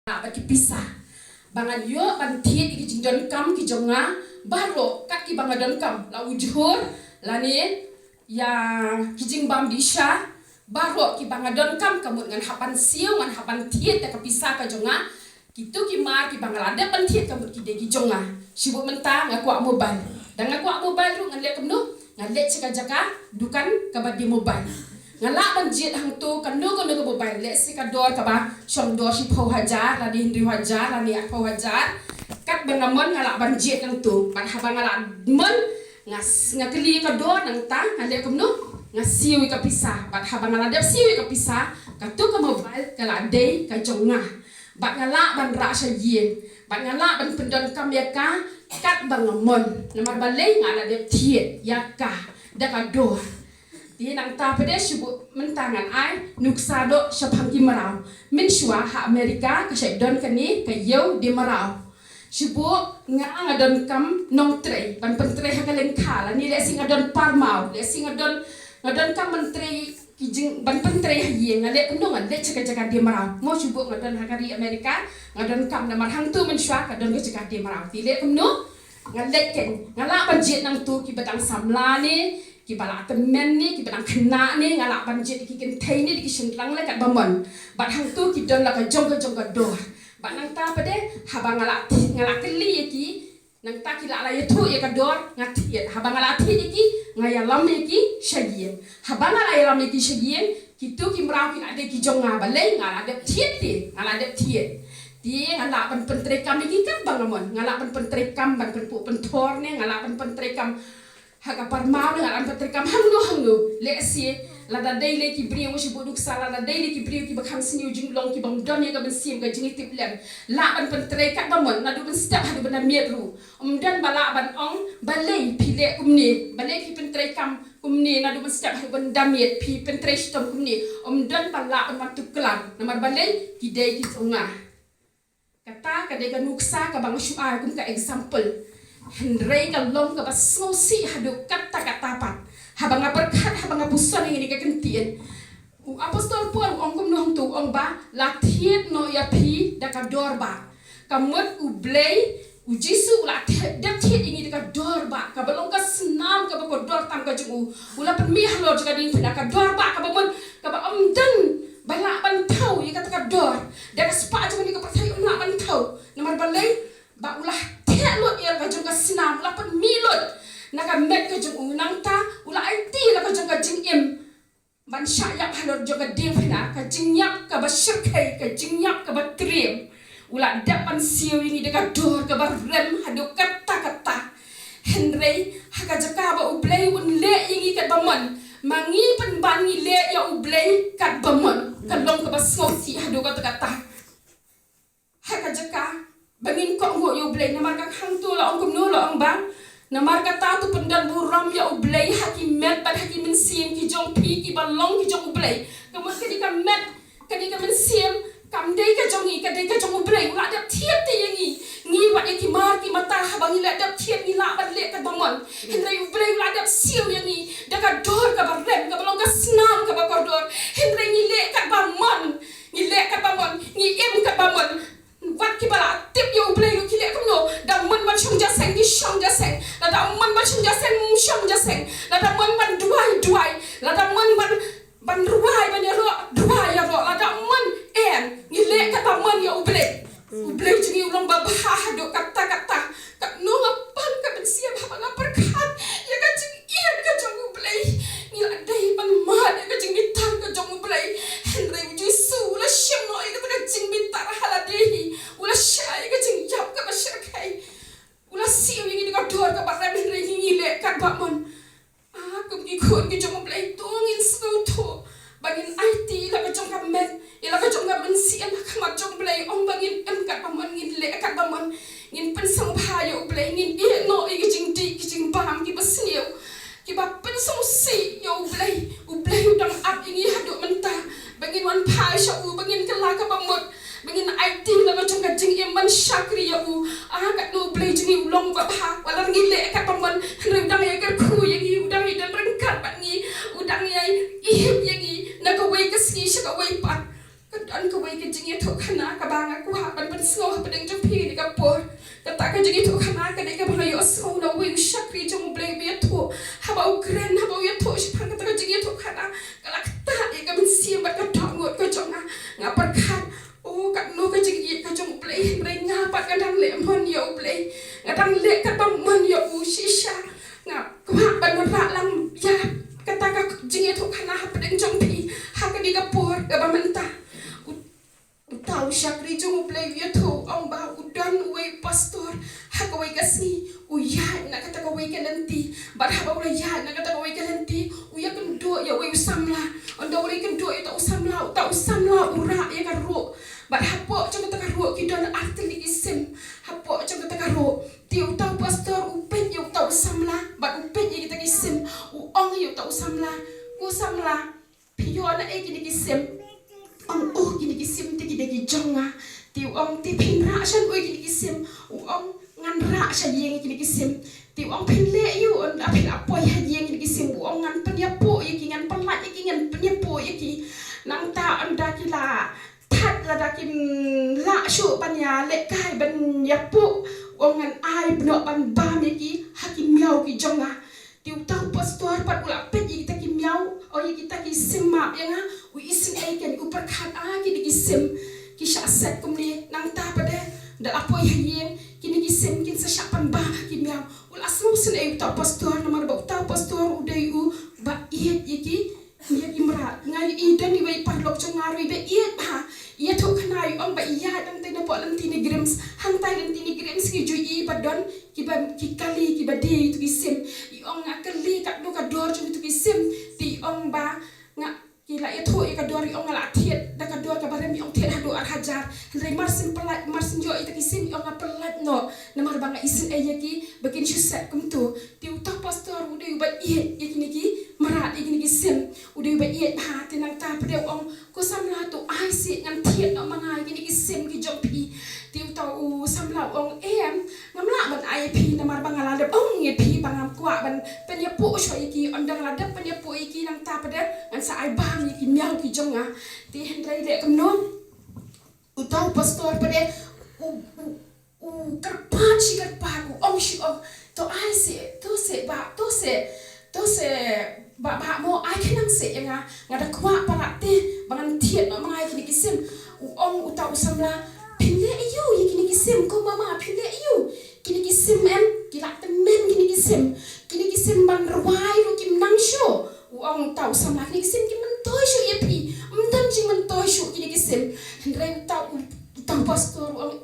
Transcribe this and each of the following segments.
Bagi pisah. Bangan yo ban Thied iki jingdon kam ki jonga baro kat ki bangadon kam la ujhur lani ya kijing bam disha baro ki bangadon kam kamut ngan hapan siu ngan hapan Thied ta kepisah ka jonga kitu ki mar ki bangalade ban Thied kamut ki de ki jonga sibuk mentang aku mobile dan aku mobile ru ngan le kamnu ngan le cika jaka dukan ka badi mobile ngala ban jit hang tu kan nu ko mobile le si ka dor ka ba shom dor si phau hajar la di 1,000 la ni phau hajar kat bangamon ngala ban jit hang tu ban haba ngala mon ngas ngakli ka dor nang ta ngale kom nu ngasiwi ka pisah ban haba ngala dep siwi ka pisah ka tu ka mobile kala dei ka jonga ban ngala ban ra sha yin ban ngala ban pendon kam ya ka kat bangamon namar balai ngala dep Thied ya ka da ka dor di nang ta pede sibuk mentangan ai nuksa do syapang ki marau min shua ha Amerika ka shaidon kani ka yau di marau sibuk ngadon kam nong tre ban pentre ha kalen khala ni le sing adon parmau le sing adon kam menteri kijing ban pentre ha ye ngale kendongan le ceka di marau mo sibuk ngadon ha kari Amerika ngadon kam namar hang tu men shua ka don ka ceka di marau ti le kemno ngale ken ngala ban jet nang tu ki batang samla ni ki bala temen ni ki badang kena ni ngala banjit ki ken thai ni ki sentlang le kat bamon bat hang tu ki don la ka jong ka do bat nang ta pade haba ngala keli ki nang ta ki la ya tu ya ka dor ngati haba ngala thi ki ngaya lam ki shagien haba ngala ya lam ki shagien ki tu ki mrau ki na de ki jong nga balai ngala de Thied ti ngala de Thied ti ngala ban pentre kam ki kan bangamon ngala ban pentre kam ban penpu pentor ni ngala ban pentre kam haga parmau dengan ampat rekam hangno le si la da dai le ki brio mo shi boduk sala la dai le ki brio ki bakham sniu jing long ki bang don ye ga ben sim ga jing tip lem la ban pentre kat bamon na du ben step hadu ben mietru dan bala ban ong balai pile kumni balai ki pentre kam kumni na du ben step hadu ben damiet pi pentre stom kumni dan bala ban matu klan namar balai ki dai ki tunga kata ka de ga nuksa ka bang syua kum ka example Henry kalom ka basnosi hadu kata pat habang berkat habang busan ini ka kentien apostol Paul ong kum nong tu ong ba la Thied no ya pi da ka dor ba kamut u blay u Jisu la da Thied ini da ka dor ba ka balong ka senam ka ba ko dor tam ka ju ula per mi halo juga ding pina ka dor ba ka ba mon ka ba dan bala ban tau ya kata ka dor da ka spa ju ni ka percaya la ban tau nomor balai ba ulah lot ya ka jong ka sinam la pan milot na ka met ka jong unang ta ula IT la ka jong ka jing im ban syayap halor jong ka ding phina ka jing yap ka ba shirkai ka jing yap ka ba trim ula dapan siu ini de ka dor ka ba rem hadu kata Henry haka jaka ba ublay un le ingi kat bamon mangi pen bangi le ya ublay kat bamon kalong ka ba smosi hadu kata haka jaka bangin ko ngo yo blay namar ka hang tu la ong kumno la ong bang namar ka ta tu pendan buram ya ublay hakim met bad hakim min sim ki jong pi ki balong ki jong ublay kamut ka di ka met ka di ka min sim kam dei ka jong ka dei ka jong ublay la da Thied ti yangi ngi wat ki mar ki mata habang la da Thied ni la bad le ka bamon Henry ublay la da siu yangi da ka dor ka barem ka balong ka snam ka ba kordor Henry ni le ka bamon ni le ka bamon ni im ka bamon wat ki bala tip yo ublay lu ki le kom no da mon ban shong ja seng ki shong ja seng la da mon ban shong ja seng shong ja seng la da mon ban duai la da mon ban ruai ban ya ro duai ya ro la da mon en ni le ka ta mon ya ublay jingi ulong ba ha do kata ka no ngapan ka ben siap ha nga perkat ya ka jing ian ka jong ublay ni la dai ban ma ya ka jing bitar ka jong ublay Henry Jisu la shem no ya ka jing bitar haladi ula syai ka jing yap ka masyarakat ula siu ini ka dor ka ba rem Henry ni le ka ba mon kum ki khon ki jong ublay tongin skuto bangin IT la ka jong ka met ila ka jong ka ben sian ka ma jong ublay ong bangin em ka ba mon ngin le ka ba mon ngin pen sang phayo ublay ngin e no i ki jing di ki jing bam ki basniu ki ba pen song si yo ublay udang up ini hadu mentah bangin wan phai sha u bangin kala ka ba mon bangin IT la ka jong ka jing iman syakri ya u ka no ublay jing ulong ba ha wala ngin le ka ba mon udang ya ka khu yang udang i dan rengkat ba ni udang ya ihip yang i na ka wei ka ski sha ka wei pa ka dan ka wei ka jing ya tho khana ka ba nga ku ha slow pedeng jong pi ni kapor kata ka jigi tu khana ka dei ka bang yo slow na we shakri jong blay be tu haba ukren haba yo tu shi pan kata ka jigi tu khana kala kata e ka min sim ba ka thong ngot ka jong nga par khan o ka no ka jigi ka jong blay blay nga pa ka dang le mon yo blay nga dang le ka bang mon yo u shisha nga kwa ban mon ra lang ya kata ka jigi tu khana ha pedeng jong pi ha ka di kapor ka ba menta tahu syakri jong play via tu ang ba udan we pastor hakawai kasni uya nak kata kawai ke nanti bar haba ula ya nak kata kawai ke nanti uya kan do ya we usamla anda uri kan do ya ta usamla ura ya kan ro bar hapo jong kata ro kidon artili isim hapo jong kata ro tiu tahu pastor upen ya ta usamla bar upen ya kita isim uong ya ta usamla ku samla piyo na e kini isim ông kini kisim ti kidegi jonga ti ông ti pinra shan oi kini kisim ông ngan ra shan yeng kini kisim ti ông pinle yu on apil apoy ha yeng kini kisim ông ngan penyapo yeki ngan pelat yeki ngan penyapo yeki nang ta anda kila that la dakin la shu panya le kai ban yapo ông ngan ai bno ban bam yeki hakim miau ki jonga tiu tau pastor pat ula pet yeki taki miau o yeki taki simap yang u isin ai kan u perkhat ki digisim ki syaset kumni nang ta pade da apo yeng kini gisim kin sa syapan ba ki miau ul asmu sen ai tau pastor nomor ba tau pastor udai u ba iet yeki dia imra ngai idan ni wei parlok chongaru be iet ha ia tu khnai ong ba iya dang tena po lam tini grams hang tai dan tini grams ki jui i badon ki ba ki kali ki ba de tu gisim i ong akali kat do ka dor tu gisim ti ong ba nga kila itu ika dori ong ala Thied da ka dor ka barem ong Thied hadu ar hajar ndai marsin pelat marsin jo ita kisim ong pelat no namar banga isin ayaki bakin syuset kumtu ti utak pastor udah ba iet yakini ki marat yakini kisim udah ba iet ha tinang ta pede ong ko samla tu ai si ngan Thied no manga yakini kisim ki jompi ti utau samla ong ngamla ban ai pi namar banga ladep ong nge pi bangam kwa ban penyapu sho yaki ondang ladep penyapu yaki nang ta pede ngan sa ai ba ki miau ki jonga ti hendrai le kamno utau pastor pade u karpat shi karpat u ong shi ong to ai se to se ba mo ai kenang se nga ngada kwa pala te bangan Thied no mangai kini kisim u ong utau samla pinle iu kini kisim ko mama pinle iu kini kisim kila temen kini kisim ban ruai ru kim nang sho u ong tau samla kini kisim kim toy shu ye pi mdam jing man toy shu kini kisim hendrai tau pastor ong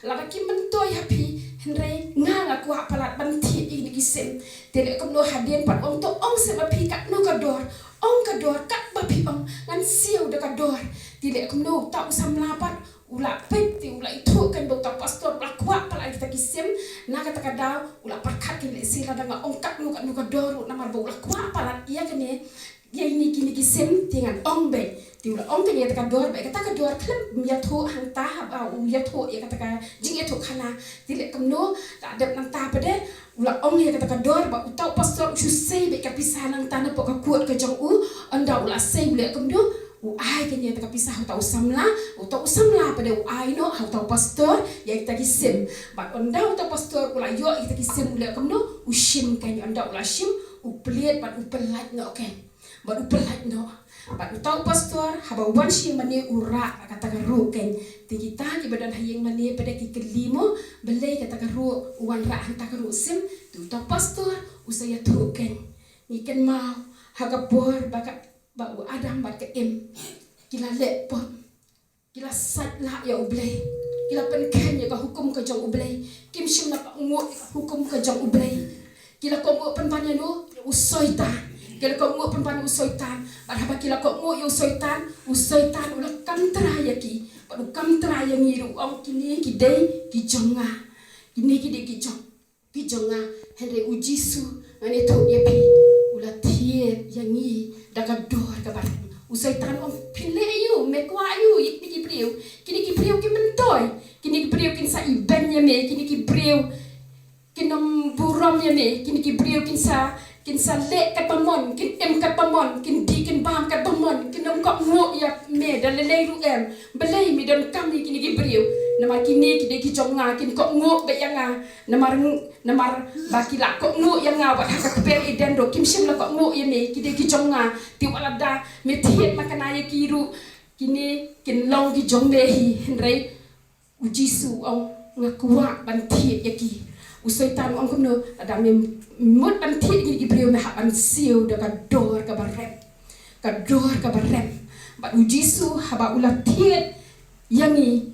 la kim man toy happy hendrai nga ku palat ban Thied kini kisim tele kom no hadien pat ong to ong se ba pi kat no ka dor ong ka dor kat ba pi ong ngan siu de ka dor tele kom no tau samla pat ula pet ti ula itu kan doktor pastor la kwa pala kita kisim na kata kada ula parkat kini sila danga ong kat no ka dor na mar ula kwa pala iya kene ya ini kini kisim dengan ong be ti ula ong kene ka dor be kata ka dor klem ya tho hang ta ba u ya tho ya kata ka jing ya tho khana ti le kam no ta adap nang ta pede ula ong ya kata ka dor ba utau pastor su sei be ka pisah nang ta na po ka kuat ka jong u anda ula sei le kam no u ai kenya ta pisah utau samla pada u ai no utau pastor ya kita kisim ba anda utau pastor ula yo kita kisim le kam no u shim kenya anda ula shim u pliet ba u pelat no okay ba u pelat no ba utau pastor haba wan shim mani ura kata ka ru ken ti kita ki badan hayeng mani pada ki kelimo belai kata ka ru wan ra hanta ka ru sim tu utau pastor usaya tu ken ni ken mau haga bor ba u adam ba ke kila le pom kila sat la ya ublay kila pen ken ya ka hukum ka jong ublay kim shim na ngo hukum ka jong ublay kila ko ngo pen banya no usoitan kila ko ngo pen banya usoitan ba haba kila ko ngo yo usoitan ula kam tra ya ki ba u kam tra ya ngiru ong kini ki dei ki jonga kini ki de ki jonga hele u jisu ngane to ya pi ula Thied yang ngi daga dor ka ba usai tan om pinle yu me kwa yu kini ki priu ki mentoy kini ki priu kin sa iben ya me kini ki priu kinom burom ya me kini ki priu kin sa le kat pamon kin kat pamon kin di kin bam kat pamon kinom kok ngo ya me dan le ru belai mi dan kam ni kini ki priu namar kini kide ki jonga kin ko ngo be yanga namar baki la ko ngo yanga wat haka kper idendo kim sim la ko ngo yeme kide ki jonga ti walada me Thied makana ye kiru kini kin long ki jongbe hi hendrai ujisu ong ngakwa ban Thied yaki usai tan ong kono ada me mut ban Thied ki brio me ha ban siu da ka dor ka barem ba ujisu haba ula Thied yangi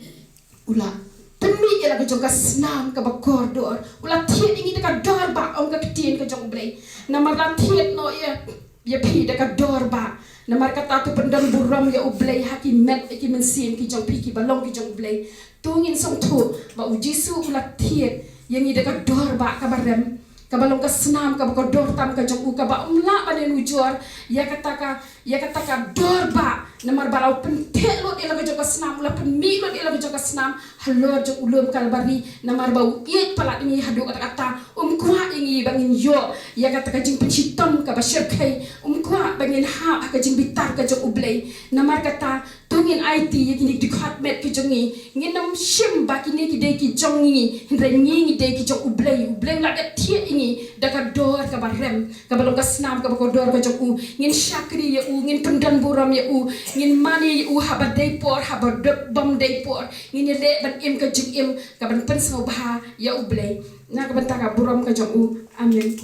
ula temi ela ka jong ka snam ka bakor dor ula Thied ingi ka dor ba ong ka kitien ka jong blai namar la Thied no ya pi da ka dor ba namar kata tu pendam buram ya ublai haki met ki mensin ki jong pi ki balong ki jong blai tungin song tu ba ujisu ula Thied yangi da ka dor ba ka barem ka balong ka snam ka bakor dor tam ka jong u ka ba umla banen ujor ya kata ka dor ba namar balau pentek lot ela ka jong ka snam ula penmi lot ela ka jong ka snam halor jong ulum kalbari namar bau iet pala ini hadu kata kwa ingi bangin yo ya kata ka jing pencitom ka basir kai kwa bangin ha ka jing bitar ka jong ublai namar kata tungin IT ya kini dikhat met ki jongi nginam shim ba kini ki dei ki jongi hindra ngi dei ki jong ublai la da Thied ingi da ka dor ka barem ka balong ka snam ka bakor dor ka jong u ngin syakri ya u ngin pendan buram ya u ngin mani ya u haba dei por haba bom dei por ngin le ban im ka jing im ka ban pen so ba ya ublai na ka ban ta ka buram ka jong u amin